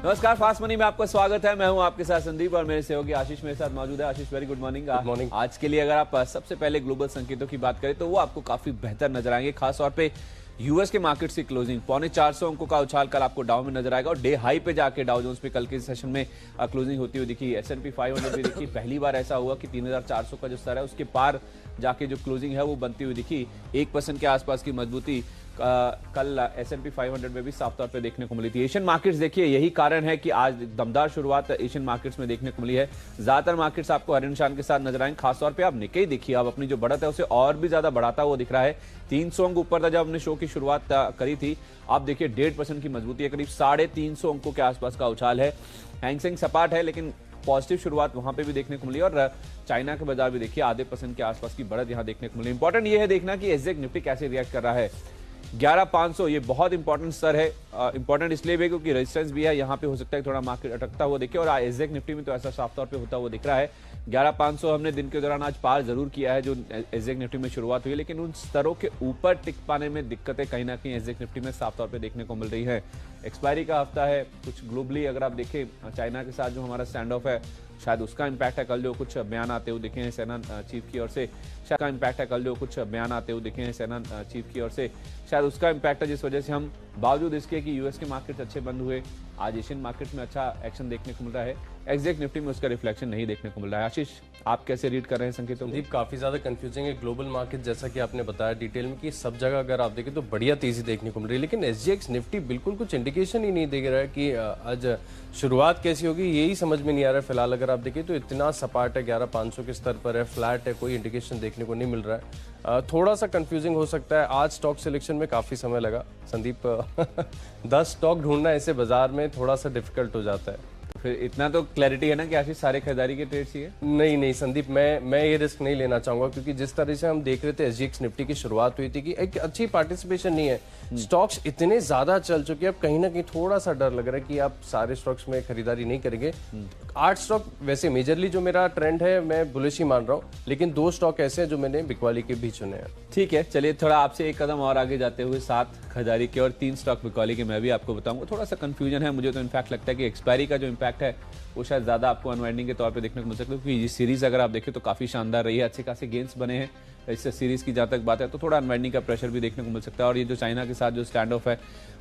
नमस्कार, fast money में आपका स्वागत है। मैं हूं आपके साथ संदीप और मेरे सहयोगी आशीष मेरे साथ मौजूद है। Ashish, very good morning. Good morning. आज के लिए अगर आप सबसे पहले ग्लोबल संकेतों की बात करें तो वो आपको काफी बेहतर नजर आएंगे। खासतौर पे यूएस के मार्केट की क्लोजिंग 450 अंकों का उछाल कल आपको डाउ में नजर आएगा और डे हाई पे जाके डाउ जोन्स पे कल के सेशन में क्लोजिंग होती हुई दिखी। S&P 500 भी देखी, पहली बार ऐसा हुआ कि 3400 का जो स्तर है उसके पार जाके जो क्लोजिंग है वो बनती हुई दिखी। 1% के आसपास की मजबूती कल S&P 500 में भी साफ तौर पे देखने को मिली थी। एशियन मार्केट्स देखिए, यही कारण है कि आज दमदार शुरुआत एशियन मार्केट्स में देखने को मिली है। ज्यादातर मार्केट्स आपको हरे निशान के साथ नजर आएंगे। खासतौर पे आप निक्केई देखिए, अब अपनी जो बढ़त है उसे और भी ज्यादा बढ़ाता हुआ दिख रहा है। 300 अंक ऊपर था जब हमने शो की शुरुआत करी थी। आप देखिए 1.5% की मजबूती है, करीब 350 अंकों के आसपास का उछाल है। हैंग सेंग सपाट है लेकिन पॉजिटिव शुरुआत वहां पे भी देखने को मिली और चाइना के बाजार भी देखिए आधे % के आसपास की बढ़त यहां देखने को मिली। इंपॉर्टेंट ये है देखना कि एसजेक निफ्टी कैसे रिएक्ट कर रहा है। 11500 ये बहुत इंपॉर्टेंट स्तर है। इंपॉर्टेंट इसलिए भी क्योंकि रेजिस्टेंस भी है, यहाँ पे हो सकता है थोड़ा मार्केट अटकता हुआ दिखे और एसजेक निफ्टी में तो ऐसा साफ तौर पे होता हुआ दिख रहा है। 11500 हमने दिन के दौरान आज पार जरूर किया है जो एसजेक निफ्टी में शुरुआत हुई, लेकिन उन स्तरों के ऊपर टिक पाने में दिक्कतें कहीं ना कहीं एसजेक निफ्टी में साफ तौर पे देखने को मिल रही है। एक्सपायरी का हफ्ता है, कुछ ग्लोबली अगर आप देखें चाइना के साथ जो हमारा स्टैंड ऑफ है शायद उसका इंपैक्ट है। कल जो कुछ बयान आते हुए दिखे हैं सेना चीफ की ओर से, शायद का इंपैक्ट है। कल जो कुछ बयान आते हुए दिखे हैं सेना चीफ की ओर से, शायद उसका इंपैक्ट है, जिस वजह से हम बावजूद इसके कि यूएस के मार्केट्स अच्छे बंद हुए, आज एशियन मार्केट में अच्छा एक्शन देखने को मिल रहा है। एग्जैक्ट निफ्टी में उसका रिफ्लेक्शन नहीं देखने को मिल रहा है। आशीष, आप कैसे रीड कर रहे हैं संकेतों? संदीप, काफी ज्यादा कंफ्यूजिंग है ग्लोबल मार्केट, जैसा कि आपने बताया डिटेल में कि सब जगह अगर आप देखें तो बढ़िया तेजी देखने को मिल रही है, लेकिन एसजीएक्स निफ्टी बिल्कुल कुछ इंडिकेशन ही नहीं दे रहा है कि आज शुरुआत कैसी होगी, यही समझ में नहीं आ रहा है। फिलहाल अगर आप देखें तो इतना सपाट है, 11500 के स्तर पर है, फ्लैट है, कोई इंडिकेशन देखने को नहीं मिल रहा है। थोड़ा सा कंफ्यूजिंग हो सकता है। आज स्टॉक सिलेक्शन में काफी समय लगा संदीप। 10 स्टॉक ढूंढना ऐसे बाजार में थोड़ा सा डिफिकल्ट हो जाता है। फिर इतना तो क्लैरिटी है ना कि आशीष सारे खरीदारी के ट्रेड्स ही है? नहीं संदीप, मैं ये रिस्क नहीं लेना चाहूंगा, क्योंकि जिस तरह से हम देख रहे थे एसजीएक्स निफ्टी की शुरुआत हुई थी कि एक अच्छी पार्टिसिपेशन नहीं है, स्टॉक्स इतने ज्यादा चल चुके हैं, अब कहीं ना कहीं थोड़ा सा डर लग रहा है कि आप सारे स्टॉक्स में खरीदारी नहीं करेंगे। 8 स्टॉक वैसे मेजरली जो मेरा ट्रेंड है मैं बुलिश ही मान रहा हूँ, लेकिन 2 स्टॉक ऐसे हैं जो मैंने बिकवाली के भी चुने हैं। ठीक है, चलिए थोड़ा आपसे एक कदम और आगे जाते हुए 7 खरीदारी के और 3 स्टॉक बिकवाली के मैं भी आपको बताऊंगा। थोड़ा सा कंफ्यूजन है मुझे तो इनफैक्ट लगता है कि एक्सपायरी का जो इम्पैक्ट है वो शायद ज्यादा आपको अनवाइंडिंग के तौर पे देखने को मिल सकता है, क्योंकि ये सीरीज अगर आप देखें तो काफी शानदार रही है, अच्छे खासे गेंस बने हैं। इस सीरीज की जहां तक बात है तो थोड़ा अनवाइंडिंग का प्रेशर भी देखने को मिल सकता है और ये जो चाइना के साथ जो स्टैंड ऑफ है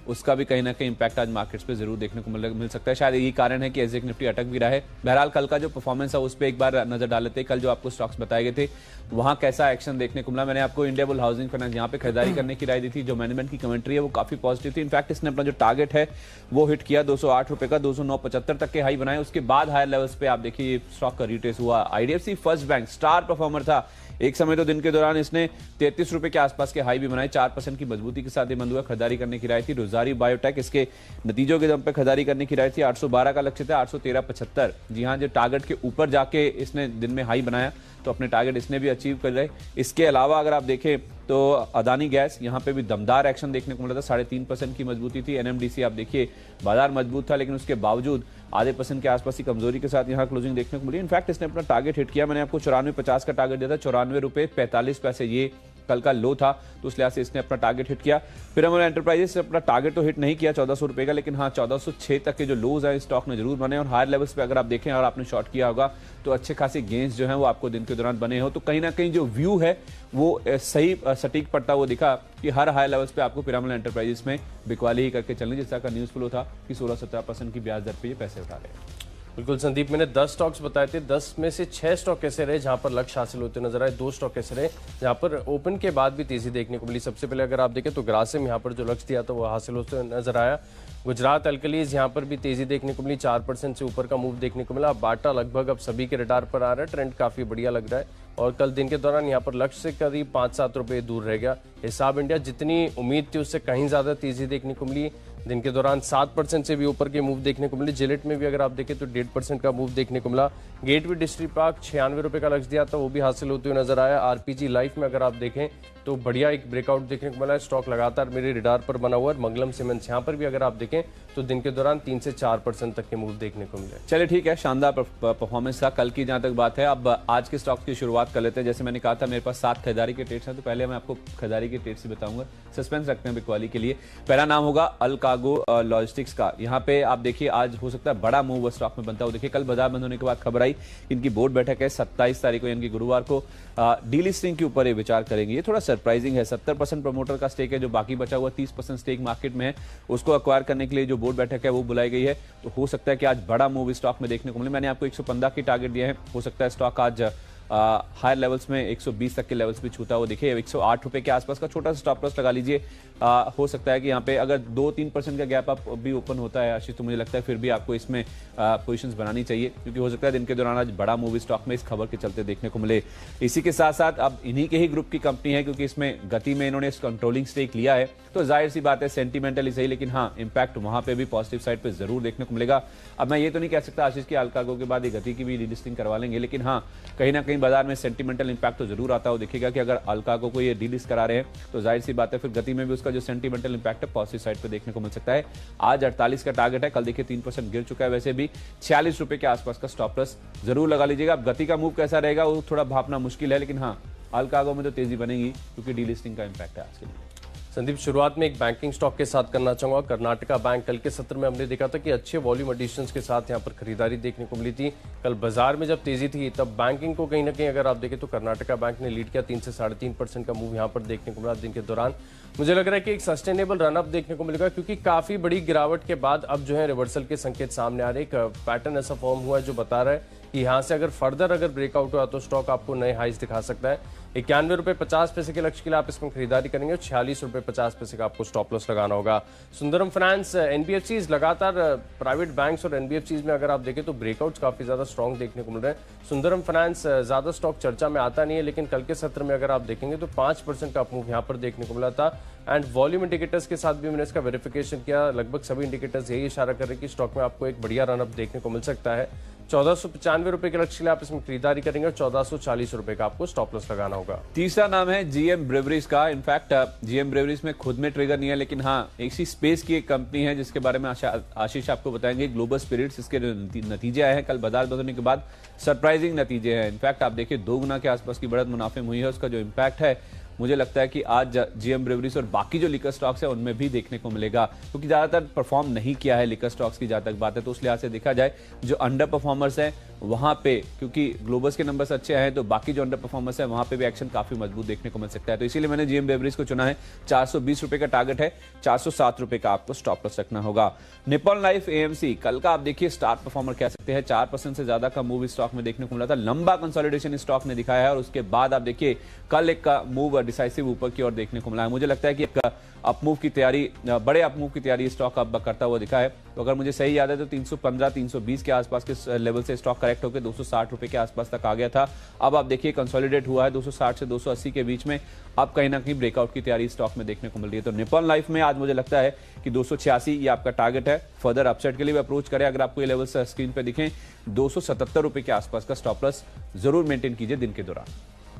उसका भी कहीं ना कहीं इंपैक्ट आज मार्केट्स पे जरूर देखने को मिल सकता है। शायद यही कारण है कि एसजेक निफ्टी अटक भी रहा है। बहरहाल कल का जो परफॉर्मेंस है उस पर एक बार नजर डाल लेते हैं। कल जो आपको स्टॉक्स बताए गए थे वहां कैसा एक्शन देखने को मिला। मैंने आपको इंडिया बुल हाउसिंग फाइनेंस यहाँ पे खरीदारी करने की राय दी थी। जो मैनेजमेंट की कमेंट्री है वो काफी पॉजिटिव थी। इनफैक्ट इसने अपना जो टारगेट है वो हिट किया, 208 रुपए का 209.75 तक के हाई बनाए। उसके बाद हायर लेवल्स पे आप देखिए स्टॉक का रिट्रेस हुआ। IDFC first bank star performer था, एक समय तो दिन के दौरान इसने 33 रुपए के आसपास के हाई भी बनाए। 4% की मजबूती के साथ ये बंद हुआ। खरीदारी करने की राय थी। रोजारी बायोटेक इसके नतीजों के दम पे खरीदारी करने की राय थी। 812 का लक्ष्य था, 813.75। जी हाँ, जो टारगेट के ऊपर जाके इसने दिन में हाई बनाया तो अपने टारगेट इसने भी अचीव कर रहे। इसके अलावा अगर आप देखें तो अदानी गैस यहाँ पे भी दमदार एक्शन देखने को मिला था। 3.5% की मजबूती थी। एनएमडीसी आप देखिए बाजार मजबूत था लेकिन उसके बावजूद आधे % के आसपास की कमजोरी के साथ यहाँ क्लोजिंग देखने को मिली। इनफैक्ट इसने अपना टारगेट हिट किया। मैंने आपको 94.50 का टारगेट दिया था, 94 रुपए 45 पैसे ये कल का लो था, तो उस लिहाज से इसने अपना टारगेट हिट किया। फिर हमने एंटरप्राइजेस से अपना टारगेट तो हिट नहीं किया 1400 रुपए का, लेकिन हाँ 1406 तक के जो लोज है स्टॉक ने जरूर बने और हायर लेवल्स पे अगर आप देखें और आपने शॉर्ट किया होगा तो अच्छे खासे गेंस जो है वो आपको दिन के दौरान बने हो। तो कहीं ना कहीं जो व्यू है वो सही सटीक पड़ता हुआ दिखा कि हर हाई लेवल्स पे आपको पिरामल एंटरप्राइजेस में बिकवाली ही करके चलने, जिस तरह का न्यूज फ्लो था कि 16-17% की ब्याज दर पे ये पैसे उठा रहे हैं। बिल्कुल संदीप, मैंने 10 स्टॉक्स बताए थे, 10 में से 6 स्टॉक ऐसे रहे जहां पर लक्ष्य हासिल होते नजर आए, 2 स्टॉक ऐसे रहे जहां पर ओपन के बाद भी तेजी देखने को मिली। सबसे पहले अगर आप देखें तो ग्रासिम यहाँ पर जो लक्ष्य दिया था वो हासिल होते नजर आया। गुजरात अल्कलीज यहाँ पर भी तेजी देखने को मिली, 4% से ऊपर का मूव देखने को मिला। बाटा लगभग अब सभी के रडार पर आ रहा है, ट्रेंड काफी बढ़िया लग रहा है और कल दिन के दौरान यहाँ पर लक्ष्य से करीब 5-7 रुपए दूर रह गया। हिसाब इंडिया जितनी उम्मीद थी उससे कहीं ज्यादा तेजी देखने को मिली। दिन के दौरान 7% से भी ऊपर के मूव देखने को मिले। जिलेट में भी अगर आप देखें तो 1.5% का मूव देखने को मिला। गेटवे डिस्ट्रिक्ट पार्क 96 रुपए का लक्ष्य दिया था, वो भी हासिल होते हुए नजर आया। आरपीजी लाइफ में अगर आप देखें तो बढ़िया एक ब्रेकआउट देखने को मिला है। स्टॉक लगातार मेरे रिडार पर बना हुआ है। मंगलम सीमेंट्स यहाँ पर भी अगर आप देखें तो दिन के दौरान 3 से 4% तक के मूव देखने को मिले। चलिए ठीक है, शानदार परफॉर्मेंस था कल की। जहां तक बात है, अब आज के स्टॉक्स की शुरुआत कर लेते हैं। जैसे मैंने कहा था मेरे पास 7 खरीदारी के ट्रेड्स हैं, तो पहले मैं आपको खरीदारी के ट्रेड्स से बताऊंगा, सस्पेंस रखते हैं बिकवाली के लिए। पहला नाम होगा अल्कागो लॉजिस्टिक्स का। यहाँ पे आप देखिए आज हो सकता है बड़ा मूव स्टॉक में बनता हो। देखिए कल बाजार बंद होने के बाद खबर आई इनकी बोर्ड बैठक है 27 तारीख को, यानी कि गुरुवार को डीलिस्टिंग के ऊपर ये विचार करेंगे। ये थोड़ा सरप्राइजिंग है। 70% प्रमोटर का स्टेक है, जो बाकी बचा हुआ 30% स्टेक मार्केट में है, उसको अक्वायर करने के लिए जो बोर्ड बैठक है वो बुलाई गई है। तो हो सकता है कि आज बड़ा मूव स्टॉक में देखने को मिले। मैंने आपको 115 की टारगेट दिया है, हो सकता है स्टॉक आज हायर लेवल्स में 120 तक के लेवल्स भी छूता हो। देखिए 108 रुपए के आसपास का छोटा सा स्टॉप लॉस लगा लीजिए। हो सकता है कि यहाँ पे अगर 2-3% का गैप अप भी ओपन होता है आशीष, तो मुझे लगता है फिर भी आपको इसमें पोजीशंस बनानी चाहिए, क्योंकि हो सकता है दिन के दौरान आज बड़ा मूवी स्टॉक में इस खबर के चलते देखने को मिले। इसी के साथ साथ अब इन्हीं के ही ग्रुप की कंपनी है, क्योंकि इसमें गति में इन्होंने कंट्रोलिंग स्टेक लिया है, तो जाहिर सी बात है सेंटिमेंटली सही, लेकिन हाँ इंपैक्ट वहां पे भी पॉजिटिव साइड पे जरूर देखने को मिलेगा। अब मैं ये तो नहीं कह सकता आशीष की अल्कागो के बाद ये गति की भी डीलिस्टिंग करवा लेंगे, लेकिन हाँ कहीं ना कहीं बाजार में सेंटिमेंटल इंपैक्ट तो जरूर आता हो। देखिएगा कि अगर अल्कागो को ये डीलिस्ट करा रहे हैं तो जाहिर सी बात है फिर गति में भी उसका जो सेंटिमेंटल इंपैक्ट है पॉजिटिव साइड पे देखने को मिल सकता है। आज 48 का टारगेट है, कल देखिए 3% गिर चुका है। वैसे भी 46 रुपए के आसपास का स्टॉप लॉस जरूर लगा लीजिएगा। अब गति का मूव कैसा रहेगा वो थोड़ा भापना मुश्किल है, लेकिन हाँ अल्कागो में तो तेजी बनेगी, क्योंकि डीलिस्टिंग का इंपैक्ट है आज के लिए। संदीप, शुरुआत में एक बैंकिंग स्टॉक के साथ करना चाहूंगा। कर्नाटका बैंक, कल के सत्र में हमने देखा था कि अच्छे वॉल्यूम एडिशंस के साथ यहां पर खरीदारी देखने को मिली थी। कल बाजार में जब तेजी थी तब बैंकिंग को कहीं ना कहीं अगर आप देखें तो कर्नाटका बैंक ने लीड किया। 3 से 3.5% का मूव यहां पर देखने को मिला दिन के दौरान। मुझे लग रहा है कि एक सस्टेनेबल रनअप देखने को मिलेगा, क्योंकि काफी बड़ी गिरावट के बाद अब जो है रिवर्सल के संकेत सामने आ रहे। एक पैटर्न ऐसा फॉर्म हुआ है जो बता रहा है कि यहाँ से अगर फर्दर अगर ब्रेकआउट हुआ तो स्टॉक आपको नए हाइस दिखा सकता है। 91.50 के लक्ष्य के लिए आप इसमें खरीदारी करेंगे और 46.50 का आपको स्टॉप लॉस लगाना होगा। सुंदरम फाइनेंस, एनबीएफसीज, लगातार प्राइवेट बैंक्स और एनबीएफसीज में अगर आप देखें तो ब्रेकआउट्स काफी ज्यादा स्ट्रॉन्ग देखने को मिल रहे हैं। सुंदरम फाइनेंस ज्यादा स्टॉक चर्चा में आता नहीं है, लेकिन कल के सत्र में अगर आप देखेंगे तो 5% का मूव यहाँ पर देखने को मिला था। एंड वॉल्यूम इंडिकेटर्स के साथ भी मैंने इसका वेरिफिकेशन किया, लगभग सभी इंडिकेटर्स यही इशारा कर रहे हैं कि स्टॉक में आपको एक बढ़िया रनअप देखने को मिल सकता है। 1495 रुपए के लक्ष्य के लिए आप इसमें खरीदारी करेंगे और 1440 रुपए का आपको स्टॉप लॉस लगाना होगा। तीसरा नाम है जीएम ब्रेवरीज का। इनफैक्ट जीएम ब्रेवरीज में खुद में ट्रिगर नहीं है, लेकिन हाँ इसी स्पेस की एक कंपनी है जिसके बारे में आशीष आपको बताएंगे। ग्लोबल स्पिरिट्स, इसके नतीजे आए हैं कल बाजार बंद होने के बाद, सरप्राइजिंग नतीजे हैं। इनफैक्ट आप देखिए 2 गुना के आसपास की बढ़त मुनाफे में हुई है। उसका जो इम्पैक्ट है मुझे लगता है कि आज जीएम ब्रेवरीज और बाकी जो लिकर स्टॉक्स है उनमें भी देखने को मिलेगा, क्योंकि ज्यादातर परफॉर्म नहीं किया है लिकर स्टॉक्स की जहां तक बात है। तो उस लिहाज से देखा जाए जो अंडर परफॉर्मर्स हैं वहां पे, क्योंकि ग्लोबल्स के नंबर्स अच्छे हैं तो बाकी जो अंडर परफॉर्मर्स है वहां पे भी एक्शन काफी मजबूत देखने को मिल सकता है। तो इसीलिए मैंने जीएम ब्रेवरीज को चुना है। 420 रुपए का टारगेट है, 407 रुपए का आपको स्टॉप लॉस रखना होगा। निप्पॉन लाइफ एएमसी, कल का आप देखिए स्टार परफॉर्मर कह सकते हैं। 4% से ज्यादा का मूव स्टॉक में देखने को मिला था। लंबा कंसोलिडेशन स्टॉक ने दिखाया है और उसके बाद आप देखिए कल एक का मूव डिसाइसिव ऊपर की ओर देखने को मिला है। मुझे लगता है कि एक अपमूव की तैयारी, बड़े अपमूव की तैयारी स्टॉक अब करता हुआ दिखा है। तो अगर मुझे सही याद है तो 315-320 के आसपास के लेवल से स्टॉक करेक्ट होकर 260 रुपए के आसपास तक आ गया था। अब आप देखिए कंसोलिडेट हुआ है 260 से 280 के बीच में। अब कहीं ना कहीं ब्रेकआउट की तैयारी स्टॉक में देखने को मिल रही है। तो निप्पॉन लाइफ में आज मुझे लगता है कि 286 ये आपका टारगेट है। फर्दर अपसाइड के लिए भी अप्रोच करें। अगर आपको ये लेवल स्क्रीन पर दिखें 277 रुपए के आसपास का स्टॉप लॉस जरूर मेंटेन कीजिए दिन के दौरान।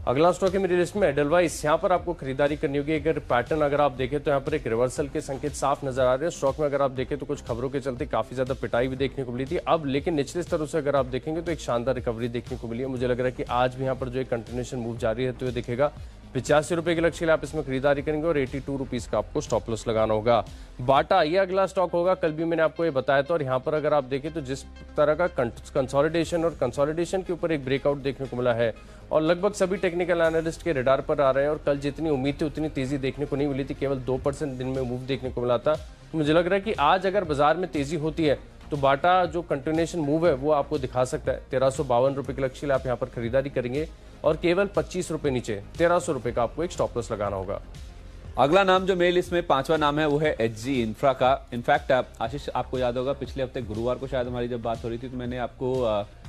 अगला स्टॉक है मेरी लिस्ट में एडलवाइस। यहाँ पर आपको खरीदारी करनी होगी। अगर पैटर्न अगर आप देखें तो यहाँ पर एक रिवर्सल के संकेत साफ नजर आ रहे हैं। स्टॉक में अगर आप देखें तो कुछ खबरों के चलते काफी ज्यादा पिटाई भी देखने को मिली थी अब, लेकिन निचले स्तरों से अगर आप देखेंगे तो एक शानदार रिकवरी देखने को मिली है। मुझे लग रहा है कि आज भी यहाँ पर जो एक कंटिन्यूएशन मूव जारी रहते हुए दिखेगा। 85 रुपए के लक्ष्य के लिए आप इसमें खरीदारी करेंगे और 82 रुपीज का आपको स्टॉप लॉस लगाना होगा। बाटा, ये अगला स्टॉक होगा। कल भी मैंने आपको ये बताया था और यहाँ पर अगर आप देखें तो जिस तरह का कंसोलिडेशन और कंसोलिडेशन के ऊपर एक ब्रेकआउट देखने को मिला है और लगभग सभी टेक्निकल एनालिस्ट के रडार पर आ रहे हैं। और कल जितनी उम्मीद थी उतनी तेजी देखने को नहीं मिली थी, केवल 2% दिन में मूव देखने को मिला था। तो मुझे लग रहा है कि आज अगर बाजार में तेजी होती है तो बाटा जो कंटिन्यूएशन मूव है वो आपको दिखा सकता है। 1352 रुपए के लक्ष्य के लिए आप यहाँ पर खरीदारी करेंगे और केवल 25 रुपए नीचे 1300 रुपए का आपको एक स्टॉप लॉस लगाना होगा। अगला नाम जो मेरी लिस्ट में 5वां नाम है वो है एचजी इंफ्रा का। इनफैक्ट आशीष आपको याद होगा पिछले हफ्ते गुरुवार को शायद हमारी जब बात हो रही थी तो मैंने आपको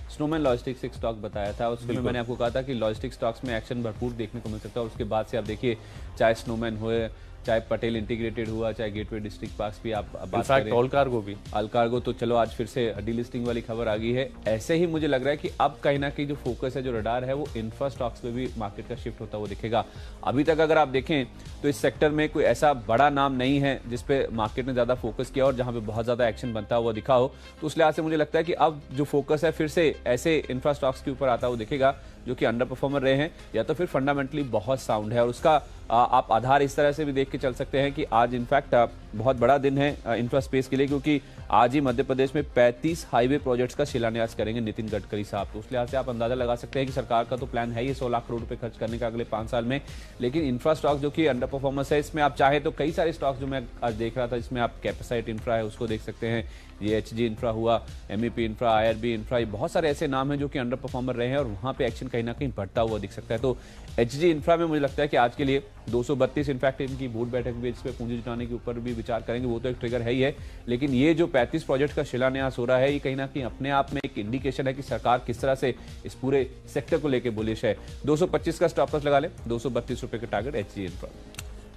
स्नोमैन लॉजिस्टिक्स एक स्टॉक बताया था। उसमें मैंने आपको कहा था कि लॉजिस्टिक्स स्टॉक्स में एक्शन भरपूर देखने को मिल सकता है और उसके बाद से आप देखिए चाहे स्नोमैन हुए, चाहे पटेल इंटीग्रेटेड हुआ, चाहे गेटवे डिस्ट्रिक्ट पार्क्स भी आप बात इनफैक्ट करें, ऑल कार्गो भी। ऑल कार्गो तो चलो आज फिर से डीलिस्टिंग वाली खबर आ गई है। ऐसे ही मुझे लग रहा है कि अब कहीं ना कहीं जो फोकस है, जो रडार है, वो इंफ्रा स्टॉक्स पे भी मार्केट का शिफ्ट होता हुआ दिखेगा। अभी तक अगर आप देखें तो इस सेक्टर में कोई ऐसा बड़ा नाम नहीं है जिसपे मार्केट ने ज्यादा फोकस किया और जहां पे बहुत ज्यादा एक्शन बनता हुआ दिखा हो। तो उस लिहाज से मुझे लगता है कि अब जो फोकस है फिर से ऐसे इंफ्रा स्टॉक्स के ऊपर आता हुआ दिखेगा जो कि अंडर परफॉर्मर रहे हैं या तो फिर फंडामेंटली बहुत साउंड है। और उसका आप आधार इस तरह से भी देख के चल सकते हैं कि आज इनफैक्ट बहुत बड़ा दिन है इंफ्रा स्पेस के लिए, क्योंकि आज ही मध्य प्रदेश में 35 हाईवे प्रोजेक्ट्स का शिलान्यास करेंगे नितिन गडकरी साहब। तो उस लिहाज से आप अंदाजा लगा सकते हैं कि सरकार का तो प्लान है ही 100 लाख करोड़ रुपए खर्च करने का अगले 5 साल में। लेकिन इंफ्रा स्टॉक जो कि अंडर परफॉर्मेंस है, इसमें आप चाहे तो कई सारे स्टॉक्स जो मैं आज देख रहा था, इसमें आप कैपेसाइट इंफ्रा है उसको देख सकते हैं, ये एचजी इंफ्रा हुआ, एमईपी इंफ्रा, आईआरबी इंफ्रा, बहुत सारे ऐसे नाम हैं जो कि अंडर परफॉर्मर रहे हैं और वहां पे एक्शन कहीं ना कहीं बढ़ता हुआ दिख सकता है। तो एचजी इंफ्रा में मुझे लगता है कि आज के लिए 232 इनफैक्ट इनकी बोर्ड बैठक भी इस पे पूंजी जुटाने के ऊपर भी विचार करेंगे, वो तो एक ट्रिगर है ही है। लेकिन ये जो 35 प्रोजेक्ट का शिलान्यास हो रहा है, ये कहीं ना कहीं अपने आप में एक इंडिकेशन है कि सरकार किस तरह से इस पूरे सेक्टर को लेकर बुलिश है। 225 का स्टॉप लॉस लगा ले, 232 रुपए का टारगेट एचजी इंफ्रा।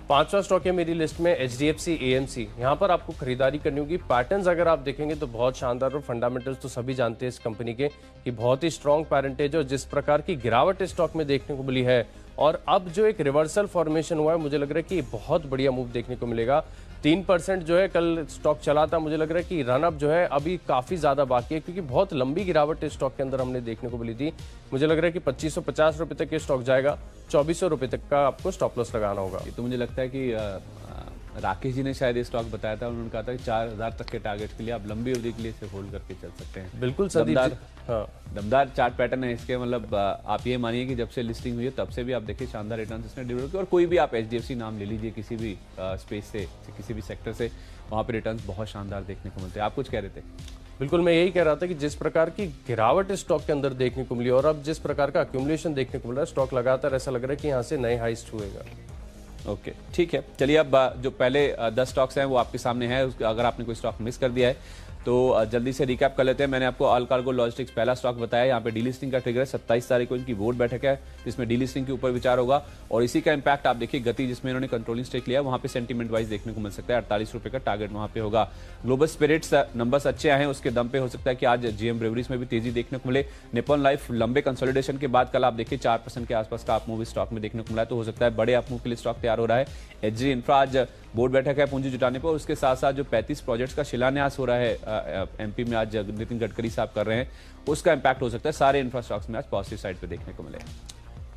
5वां स्टॉक है मेरी लिस्ट में HDFC AMC। यहाँ पर आपको खरीदारी करनी होगी। पैटर्न्स अगर आप देखेंगे तो बहुत शानदार और फंडामेंटल्स तो सभी जानते हैं इस कंपनी के कि बहुत ही स्ट्रॉन्ग पैरेंटेज और जिस प्रकार की गिरावट स्टॉक में देखने को मिली है और अब जो एक रिवर्सल फॉर्मेशन हुआ है, मुझे लग रहा है कि बहुत बढ़िया मूव देखने को मिलेगा। 3% जो है कल स्टॉक चला था, मुझे लग रहा है कि रनअप जो है अभी काफी ज्यादा बाकी है क्योंकि बहुत लंबी गिरावट स्टॉक के अंदर हमने देखने को मिली थी। मुझे लग रहा है कि 2550 रुपए तक ये स्टॉक जाएगा, 2400 रुपए तक का आपको स्टॉप लॉस लगाना होगा। तो मुझे लगता है कि राकेश जी ने शायद ये स्टॉक बताया था, उन्होंने कहा था कि 4000 तक के टारगेट के लिए आप लंबी अवधि के लिए इसे होल्ड करके चल सकते हैं। बिल्कुल दमदार चार्ट पैटर्न है इसके। मतलब आप ये मानिए कि जब से लिस्टिंग हुई है तब से भी आप देखिए शानदार रिटर्न इसने डिलीवर किए। और कोई भी आप HDFC नाम ले लीजिए किसी भी स्पेस से, किसी भी सेक्टर से, वहाँ पे रिटर्न बहुत शानदार देखने को मिलते हैं। आप कुछ कह रहे थे? बिल्कुल, मैं यही कह रहा था कि जिस प्रकार की गिरावट स्टॉक के अंदर देखने को मिली और अब जिस प्रकार का अक्यूमुलेशन देखने को मिल रहा है, स्टॉक लगातार ऐसा लग रहा है कि यहाँ से नए हाइस्ट हुएगा। ओके, ठीक है। चलिए अब जो पहले 10 स्टॉक्स हैं वो आपके सामने है। अगर आपने कोई स्टॉक मिस कर दिया है तो जल्दी से रिकैप कर लेते हैं। मैंने आपको ऑल कार्गो लॉजिस्टिक्स पहला स्टॉक बताया। यहाँ पे डीलिस्टिंग का ट्रिगर है, 27 तारीख को इनकी बोर्ड बैठक है जिसमें डीलिस्टिंग के ऊपर विचार होगा और इसी का इंपैक्ट आप देखिए गति जिसमें इन्होंने कंट्रोलिंग स्टेक लिया, वहाँ पे सेंटीमेंट वाइज देखने को मिल सकता है। 48 रुपए का टारगेट वहाँ पे होगा। ग्लोबल स्पिरिट्स नंबर्स अच्छे आए हैं, उसके दम पे हो सकता है कि आज GM ब्रेवरीज में भी तेजी देखने को मिले। निप्पॉन लाइफ लंबे कंसोलिडेशन के बाद कल आप देखिए 4% के आसपास का अप मूव स्टॉक में देखने को मिला, तो हो सकता है बड़े अप मूव के लिए स्टॉक तैयार हो रहा है। एचजी इंफ्रा आज बोर्ड बैठक है पूंजी जुटाने पर, उसके साथ साथ जो 35 प्रोजेक्ट्स का शिलान्यास हो रहा है MP में आज नितिन गडकरी साहब कर रहे हैं, उसका इंपैक्ट हो सकता है सारे इंफ्रा स्टॉक्स में आज पॉजिटिव साइड पे देखने को मिले।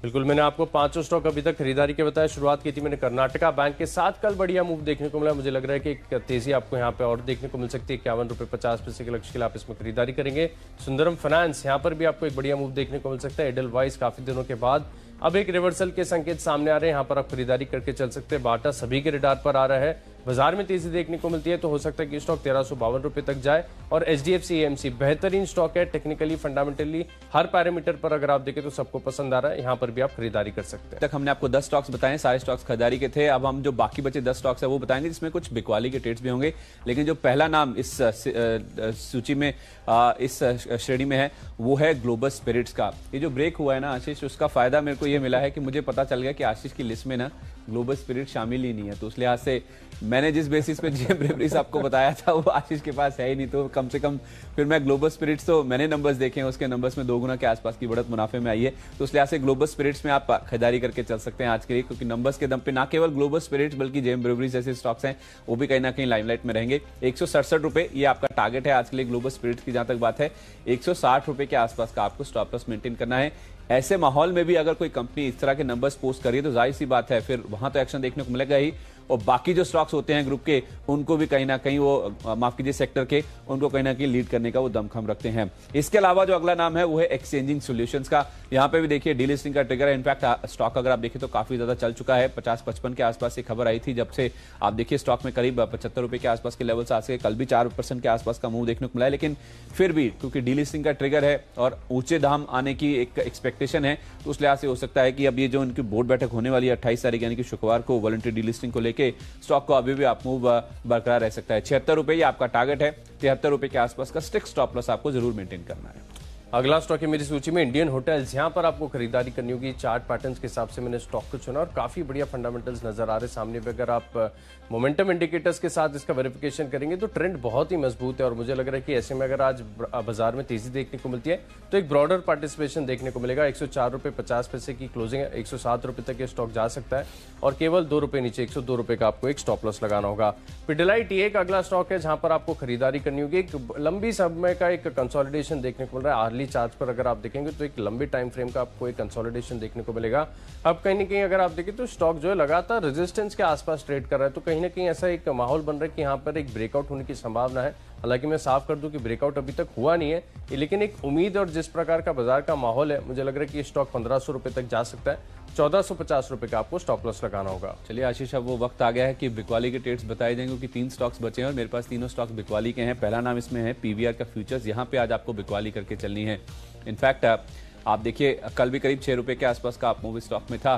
बिल्कुल, मैंने आपको 5 स्टॉक अभी तक खरीदारी के बताया। शुरुआत की थी मैंने कर्नाटका बैंक के साथ, कल बढ़िया मूव देखने को मिला। मुझे लग रहा है कि एक तेजी आपको यहाँ पे और देखने को मिल सकती है। 51 रुपए 50 पैसे के लक्ष्य के लिए आप इसमें खरीदारी करेंगे। सुंदरम फाइनेंस, यहाँ पर भी आपको एक बढ़िया मूव देखने को मिल सकता है। एडलवाइस काफी दिनों के बाद अब एक रिवर्सल के संकेत सामने आ रहे हैं, यहाँ पर आप खरीदारी करके चल सकते हैं। बाटा सभी के रडार पर आ रहा है, बाजार में तेजी देखने को मिलती है, तो हो सकता है कि स्टॉक 1352 रुपए तक जाए। और HDFC AMC बेहतरीन स्टॉक है, टेक्निकली फंडामेंटली हर पैरामीटर पर अगर आप देखें तो सबको पसंद आ रहा है, यहाँ पर भी आप खरीदारी कर सकते हैं। तक हमने आपको 10 स्टॉक्स बताए, सारे स्टॉक्स खरीदारी के थे। अब हम जो बाकी बचे 10 स्टॉक्स है वो बताएंगे जिसमें कुछ बिकवाली के ट्रेड्स भी होंगे। लेकिन जो पहला नाम इस सूची में, इस श्रेणी में है, वो है ग्लोबल स्पिरिट्स का। ये जो ब्रेक हुआ है ना आशीष, उसका फायदा मेरे को ये मिला है कि मुझे पता चल गया कि आशीष की लिस्ट में ना ग्लोबल स्पिरिट शामिल ही नहीं है। तो उस लिहाज से मैंने जिस बेसिस पे GM ब्रेवरीज आपको बताया था वो आशीष के पास है ही नहीं, तो कम से कम फिर मैं ग्लोबल स्पिरिट्स, तो मैंने नंबर्स देखे हैं, उसके नंबर्स में 2 गुना के आसपास की बढ़त मुनाफे में आई है। तो उस लिहाज से ग्लोबल स्पिरिट्स में आप खरीदारी करके चल सकते हैं आज के लिए, क्योंकि नंबर्स के दम पे ना केवल ग्लोबल स्पिरिट्स बल्कि GM ब्रेवरीज जैसे स्टॉक्स हैं वो भी कहीं ना कहीं लाइमलाइट में रहेंगे। 167 रुपए ये आपका टारगेट है आज के लिए ग्लोबल स्पिरिट्स की। जहां तक बात है 160 रुपए के आसपास का आपको स्टॉप लॉस मेंटेन करना है। ऐसे माहौल में भी अगर कोई कंपनी इस तरह के नंबर्स पोस्ट करी है तो जाहिर सी बात है फिर वहां तो एक्शन देखने को मिलेगा ही, और बाकी जो स्टॉक्स होते हैं ग्रुप के उनको भी कहीं ना कहीं वो माफ कीजिए सेक्टर के, उनको कहीं ना कहीं लीड करने का वो दमखम रखते हैं। इसके अलावा जो अगला नाम है वो है एक्सचेंजिंग सॉल्यूशंस का। यहाँ पे भी देखिए डीलिस्टिंग का ट्रिगर है। इनफैक्ट स्टॉक अगर आप देखिए तो काफी ज्यादा चल चुका है। 50-55 के आसपास से खबर आई थी, जब से आप देखिए स्टॉक में करीब 75 रुपए के आसपास के लेवल से आज से कल भी 4% के आसपास का मूव देखने को मिला है। लेकिन फिर भी क्योंकि डीलिस्टिंग का ट्रिगर है और ऊंचे दाम आने की एक एक्सपेक्टेशन है, तो उस लिहाज से हो सकता है कि अब ये जो उनकी बोर्ड बैठक होने वाली है 28 तारीख यानी कि शुक्रवार को, वॉलंटरी डीलिस्टिंग को लेके स्टॉक को अभी भी आप मूव बरकरार रह सकता है। 76 रुपए ये आपका टारगेट है। 73 रुपए के आसपास का स्ट्रिक्ट स्टॉप लॉस आपको जरूर मेंटेन करना है। अगला स्टॉक है मेरी सूची में इंडियन होटल्स। यहाँ पर आपको खरीदारी करनी होगी। चार्ट पैटर्न्स के हिसाब से मैंने स्टॉक को चुना और काफी बढ़िया फंडामेंटल्स नजर आ रहे सामने पे। अगर आप मोमेंटम इंडिकेटर्स के साथ इसका वेरिफिकेशन करेंगे तो ट्रेंड बहुत ही मजबूत है और मुझे लग रहा है कि ऐसे में अगर आज बाजार में तेजी देखने को मिलती है तो एक ब्रॉडर पार्टिसिपेशन देखने को मिलेगा। 104 रुपए 50 पैसे की क्लोजिंग है, 107 रुपए तक ये स्टॉक जा सकता है और केवल 2 रुपए नीचे 102 रुपए का आपको एक स्टॉप लॉस लगाना होगा। पिडिलाइट ये एक अगला स्टॉक है जहां पर आपको खरीदारी करनी होगी। एक लंबी समय का एक कंसोलिडेशन देखने को मिल रहा है। आर्ली चार्ट पर अगर आप देखेंगे तो एक लंबे टाइम फ्रेम का आपको एक कंसोलिडेशन देखने को मिलेगा। अब कहीं ना कहीं अगर आप देखें तो स्टॉक जो है लगातार रेजिस्टेंस के आसपास ट्रेड कर रहा है, तो कहीं ना कहीं ऐसा एक माहौल बन रहा है कि यहाँ पर एक ब्रेकआउट होने की संभावना है। हालांकि मैं साफ कर दूं कि ब्रेकआउट अभी तक हुआ नहीं है, लेकिन एक उम्मीद और जिस प्रकार का बाजार का माहौल है मुझे लग रहा है कि ये स्टॉक 1500 रुपए तक जा सकता है। 1450 रुपए का आपको स्टॉप लॉस लगाना होगा। चलिए आशीष, अब वो वक्त आ गया है कि बिकवाली के ट्रेड्स बताए जाएंगे, क्योंकि 3 स्टॉक्स बचे हैं और मेरे पास तीनों स्टॉक्स बिकवाली के हैं। पहला नाम इसमें है पीवीआर का फ्यूचर्स। यहाँ पे आज आपको बिकवाली करके चलनी है। इनफैक्ट आप देखिए कल भी करीब 6 रुपए के आसपास का आप मूवी स्टॉक में था।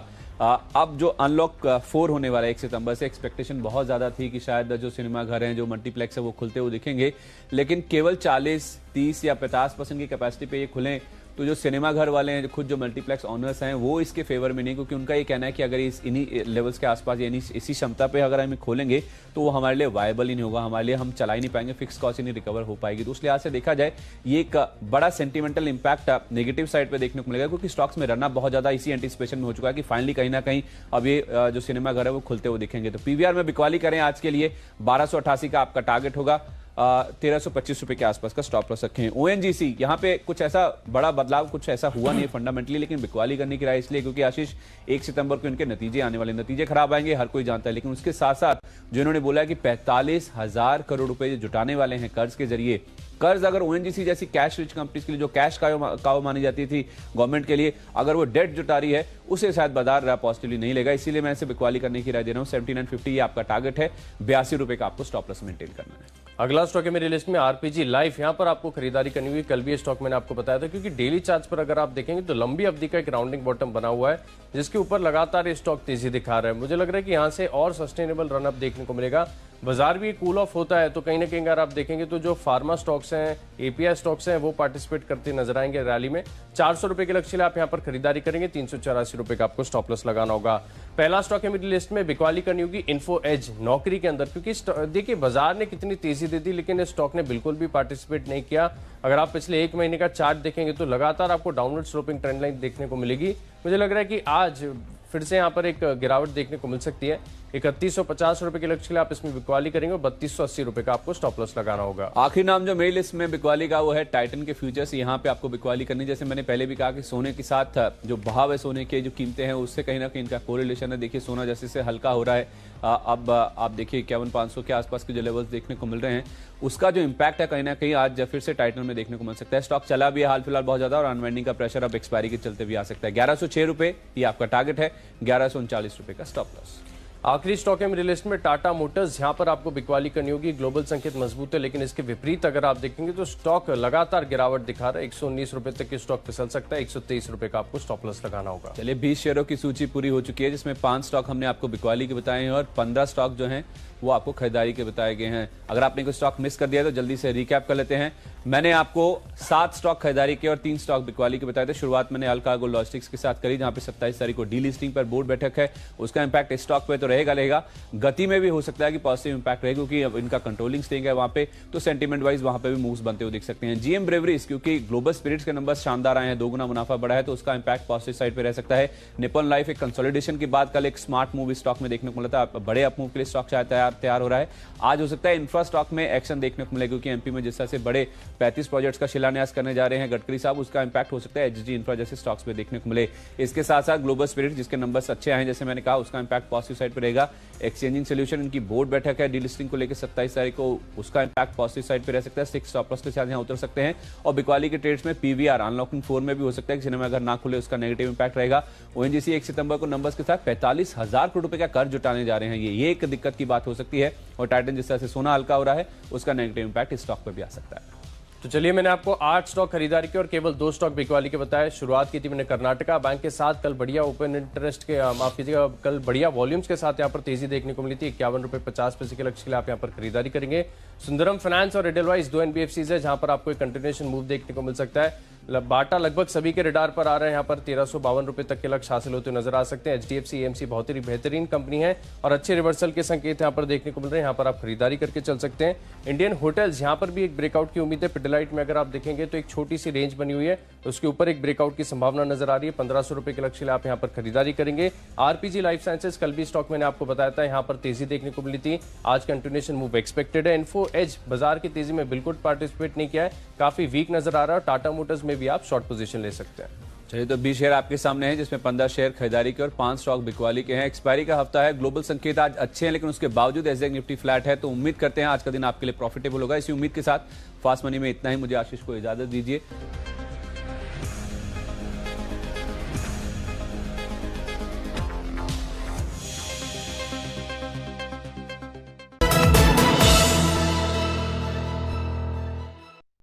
अब जो अनलॉक 4 होने वाला है 1 सितंबर से, एक्सपेक्टेशन बहुत ज्यादा थी कि शायद जो सिनेमा घर हैं, जो मल्टीप्लेक्स है, वो खुलते हुए दिखेंगे, लेकिन केवल 40, 30 या 50% की कैपेसिटी पे ये खुलें। तो जो सिनेमा घर वाले हैं, जो खुद जो मल्टीप्लेक्स ओनर्स हैं, वो इसके फेवर में नहीं, क्योंकि उनका ये कहना है कि अगर इन्हीं लेवल्स के आसपास यानी इसी क्षमता पे अगर हम खोलेंगे तो वो हमारे लिए वायबल ही नहीं होगा, हमारे लिए हम चला ही नहीं पाएंगे, फिक्स कॉस्ट ही नहीं रिकवर हो पाएगी। तो उस लिहाज से देखा जाए ये एक बड़ा सेंटिमेंटल इंपैक्ट नेगेटिव साइड पे देखने को मिलेगा, क्योंकि स्टॉक्स में रनअप बहुत ज्यादा इसी एंटिसिपेशन में हो चुका है कि फाइनली कहीं ना कहीं अब ये जो सिनेमा घर है वो खुलते हुए दिखेंगे। तो पीवीआर में बिकवाली करें आज के लिए 1288 का आपका टारगेट होगा। 1325 रुपए के आसपास का स्टॉप लॉस रखें। ओएनजीसी, यहाँ पे कुछ ऐसा बड़ा बदलाव कुछ ऐसा हुआ नहीं है फंडामेंटली, लेकिन बिकवाली करने की राय इसलिए क्योंकि आशीष 1 सितंबर को इनके नतीजे आने वाले, नतीजे खराब आएंगे हर कोई जानता है, लेकिन उसके साथ साथ जो इन्होंने बोला है कि 45,000 करोड़ रुपए जुटाने वाले हैं कर्ज के जरिए। कर्ज अगर ओएनजीसी जैसी कैश रिच कंपनीज के लिए जो कैश काव मानी जाती थी गवर्नमेंट के लिए, अगर वो डेट जुटा रही है, उसे शायद बाजार पॉजिटिवली नहीं लेगा। इसीलिए मैं इसे बिकवाली करने की राय दे रहा हूं। 7950 ये आपका टारगेट है। 82 रुपए का आपको स्टॉप लॉस मेंटेन करना है। अगला स्टॉक है मेरी लिस्ट में आरपीजी लाइफ। यहाँ पर आपको खरीदारी करनी हुई। कल भी ये स्टॉक मैंने आपको बताया था, क्योंकि डेली चार्ट पर अगर आप देखेंगे तो लंबी अवधि का एक राउंडिंग बॉटम बना हुआ है, जिसके ऊपर लगातार ये स्टॉक तेजी दिखा रहा है। मुझे लग रहा है कि यहाँ से और सस्टेनेबल रनअप देखने को मिलेगा। बाजार भी कूल ऑफ होता है तो कहीं ना कहीं अगर आप देखेंगे तो जो फार्मा स्टॉक्स हैं, एपीआई स्टॉक्स हैं, वो पार्टिसिपेट करते नजर आएंगे रैली में। 400 रुपए के लक्ष्य आप यहाँ पर खरीदारी करेंगे। 384 रुपए का आपको स्टॉप लॉस लगाना होगा। पहला स्टॉक है मेरी लिस्ट में बिकवाली करनी होगी इन्फो एज, नौकरी के अंदर, क्योंकि देखिए बाजार ने कितनी तेजी दे दी लेकिन इस स्टॉक ने बिल्कुल भी पार्टिसिपेट नहीं किया। अगर आप पिछले 1 महीने का चार्ट देखेंगे तो लगातार आपको डाउनवर्ड स्लोपिंग ट्रेंड लाइन देखने को मिलेगी। मुझे लग रहा है कि आज फिर से यहाँ पर एक गिरावट देखने को मिल सकती है। 3150 रुपए के लक्ष्य के लिए आप इसमें बिकवाली करेंगे और 3280 रुपए का आपको स्टॉप लॉस लगाना होगा। आखिरी नाम जो मेरी लिस्ट में बिकवाली का वो है टाइटन के फ्यूचर्स। यहाँ पे आपको बिकवाली करनी, जैसे मैंने पहले भी कहा कि सोने के साथ जो भाव है, सोने के जो कीमतें हैं, उससे कहीं ना कहीं इनका कोरिलेशन है। देखिए सोना जैसे से हल्का हो रहा है, अब आप देखिए 51,500 के आसपास के जो लेवल्स देखने को मिल रहे हैं, उसका जो इंपैक्ट है कहीं ना कहीं आज फिर से टाइटन में देखने को मिल सकता है। स्टॉक चला भी है हाल फिलहाल बहुत ज्यादा और अनवाइंडिंग का प्रेशर अब एक्सपायरी के चलते भी आ सकता है। 1106 रुपए ये आपका टारगेट है। 1139 रुपए का स्टॉप लॉस। आखिरी स्टॉक है मेरी लिस्ट में टाटा मोटर्स। यहाँ पर आपको बिकवाली करनी होगी। ग्लोबल संकेत मजबूत है, लेकिन इसके विपरीत अगर आप देखेंगे तो स्टॉक लगातार गिरावट दिखा रहा है। 119 रुपए तक के स्टॉक फिसल सकता है। 123 रुपए का आपको स्टॉप लॉस लगाना होगा। चलिए 20 शेयरों की सूची पूरी हो चुकी है, जिसमें 5 स्टॉक हमने आपको बिकवाली के बताए हैं और 15 स्टॉक जो हैं वो आपको खरीदारी के बताए गए हैं। अगर आपने कोई स्टॉक मिस कर दिया तो जल्दी से रिकैप कर लेते हैं। मैंने आपको 7 स्टॉक खरीदारी के और 3 स्टॉक बिकवाली के बताए थे। शुरुआत मैंने अल्कागो लॉजिस्टिक्स के साथ करी, जहां पे 27 तारीख को डीलिस्टिंग पर बोर्ड बैठक है। उसका इंपैक्ट इस स्टॉक पे तो रहेगा, गति में भी हो सकता है कि पॉजिटिव इंपैक्ट रहेगा, क्योंकि अब इनका कंट्रोलिंग स्टेक है वहां पे, तो सेंटीमेंट वाइज वहां पे भी मूव्स बनते हुए दिख सकते हैं। जीएम ब्रेवरीज, क्योंकि ग्लोबल स्पिरिट्स के नंबर शानदार आए हैं, 2 गुना मुनाफा बढ़ा है, तो उसका इंपैक्ट पॉजिटिव साइड पे रह सकता है। निप्पन लाइफ एक कंसोलिडेशन के बाद कल एक स्मार्ट मूव स्टॉक में देखने को मिला था। बड़े अप मूव के लिए स्टॉक शायद तैयार हो रहा है। आज हो सकता है इंफ्रा स्टॉक में एक्शन देखने को मिलेगा, क्योंकि एमपी में जिस तरह से बड़े 35 प्रोजेक्ट्स का शिलान्यास करने जा रहे हैं गडकरी साहब, उसका इंपैक्ट हो सकता है एचजी इंफ्रा जैसे स्टॉक्स में देखने को मिले। इसके साथ साथ ग्लोबल स्पिरिट जिसके नंबर्स अच्छे आए हैं, जैसे मैंने कहा, उसका इंपैक्ट पॉजिटिव साइड पर रहेगा। एक्सचेंजिंग सोल्यूशन इनकी बोर्ड बैठक है डीलिस्टिंग को लेकर 27 तारीख को, उसका इंपैक्ट पॉजिटिव साइड पे रह सकता है। 6 स्टॉप लॉस के साथ यहाँ उतर सकते हैं। और बिकवाली के ट्रेड्स में पीवीआर अनलॉकिंग 4 में भी हो सकता है कि सिनेमा अगर ना खुले उसका नेगेटिव इंपैक्ट रहेगा। ओएनजीसी 1 सितंबर को नंबर्स के साथ 45,000 करोड़ रुपए का कर्ज जुटाने जा रहे हैं। ये एक दिक्कत की बात हो सकती है। और टाइटन जिस तरह से सोना हल्का हो रहा है, उसका नेगेटिव इंपैक्ट इस स्टॉक पर भी आ सकता है। तो चलिए मैंने आपको 8 स्टॉक खरीदारी के और केवल 2 स्टॉक बिकवाली के बताए। शुरुआत की थी मैंने कर्नाटका बैंक के साथ। कल बढ़िया ओपन इंटरेस्ट के माफ कीजिएगा, कल बढ़िया वॉल्यूम्स के साथ यहाँ पर तेजी देखने को मिली थी। 51 रुपए 50 पैसे के लक्ष्य के लिए आप यहाँ पर खरीदारी करेंगे। सुंदरम फाइनेंस और एडलवाइस 2 एनबीएफसीज है, जहां पर आपको एक कंटिन्यूएशन मूव देखने को मिल सकता है। बाटा लगभग सभी के रडार पर आ रहे हैं। यहाँ पर 1352 रुपए तक के लक्ष्य हासिल होते नजर आ सकते हैं। HDFC AMC बहुत ही बेहतरीन कंपनी है और अच्छे रिवर्सल के संकेत यहाँ पर देखने को मिल रहे हैं। यहाँ पर आप खरीदारी करके चल सकते हैं। इंडियन होटल्स यहाँ पर भी एक ब्रेकआउट की उम्मीद है। पिडिलाइट में अगर आप देखेंगे तो एक छोटी सी रेंज बनी हुई है, उसके ऊपर एक ब्रेकआउट की संभावना नजर आ रही है। 1500 रुपए के लक्ष्य के लिए आप यहाँ पर खरीदारी करेंगे। RPG लाइफ साइंसेज कल भी स्टॉक मैंने आपको बताया था, यहाँ पर तेजी देखने को मिली थी। आज कंटिन्यूएशन मूव एक्सपेक्टेड है। इन्फो एज बाजार की तेजी में बिल्कुल पार्टिसिपेट नहीं किया है, काफी वीक नजर आ रहा है। और टाटा मोटर्स में भी आप शॉर्ट पोजीशन ले सकते हैं। चलिए, तो 20 शेयर आपके सामने हैं, जिसमें 15 शेयर खरीदारी के और 5 स्टॉक बिकवाली के हैं। एक्सपायरी का हफ्ता है, ग्लोबल संकेत आज अच्छे हैं, लेकिन उसके बावजूद एसजेक निफ्टी फ्लैट है, तो उम्मीद करते हैं आज का दिन आपके लिए प्रॉफिटेबल होगा। इसी उम्मीद के साथ फास्ट मनी में इतना ही। मुझे आशीष को इजाजत दीजिए।